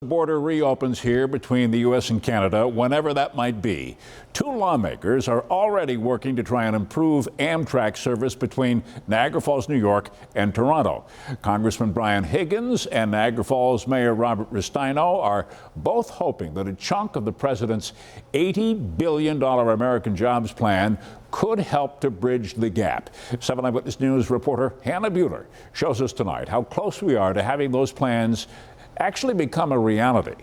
The border reopens here between the U.S. and Canada, whenever that might be. Two lawmakers are already working to try and improve Amtrak service between Niagara Falls, New York, and Toronto. Congressman Brian Higgins and Niagara Falls Mayor Robert Restaino are both hoping that a chunk of the president's $80 billion American Jobs Plan could help to bridge the gap. 7 Eyewitness News reporter Hannah Buehler shows us tonight how close we are to having those plans actually become a reality.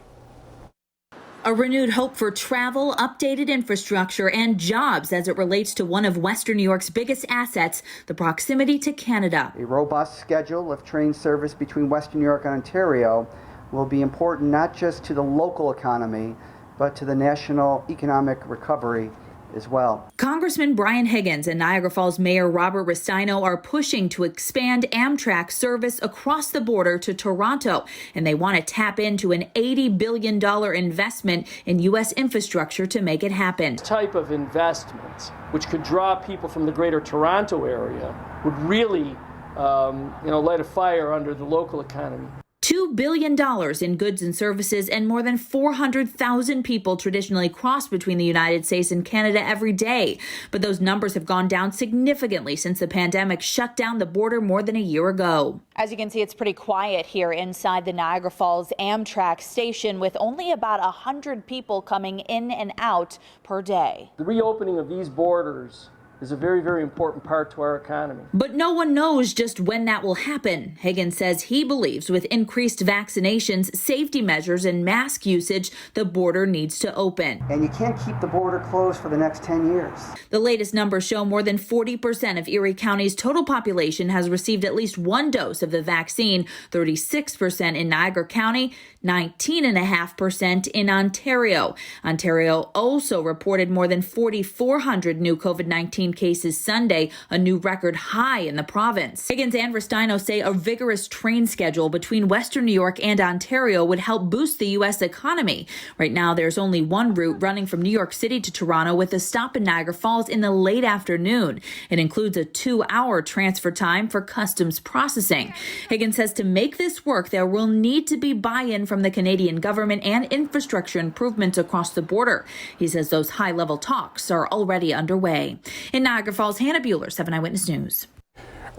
A renewed hope for travel, updated infrastructure, and jobs as it relates to one of Western New York's biggest assets, the proximity to Canada. A robust schedule of train service between Western New York and Ontario will be important not just to the local economy, but to the national economic recovery as well. Congressman Brian Higgins and Niagara Falls Mayor Robert Restaino are pushing to expand Amtrak service across the border to Toronto, and they want to tap into an $80 billion investment in U.S. infrastructure to make it happen. This type of investment, which could draw people from the greater Toronto area, would really light a fire under the local economy. $2 billion in goods and services, and more than 400,000 people traditionally cross between the United States and Canada every day. But those numbers have gone down significantly since the pandemic shut down the border more than a year ago. As you can see, it's pretty quiet here inside the Niagara Falls Amtrak station, with only about 100 people coming in and out per day. The reopening of these borders is a very, very important part to our economy. But no one knows just when that will happen. Higgins says he believes with increased vaccinations, safety measures, and mask usage, the border needs to open. And you can't keep the border closed for the next 10 years. The latest numbers show more than 40% of Erie County's total population has received at least one dose of the vaccine, 36% in Niagara County, 19.5% in Ontario. Ontario also reported more than 4,400 new COVID-19 cases Sunday, a new record high in the province. Higgins and Restaino say a vigorous train schedule between Western New York and Ontario would help boost the U.S. economy. Right now, there's only one route running from New York City to Toronto with a stop in Niagara Falls in the late afternoon. It includes a 2-hour transfer time for customs processing. Higgins says to make this work, there will need to be buy-in from the Canadian government and infrastructure improvements across the border. He says those high-level talks are already underway. In Niagara Falls, Hannah Buehler, 7 Eyewitness News.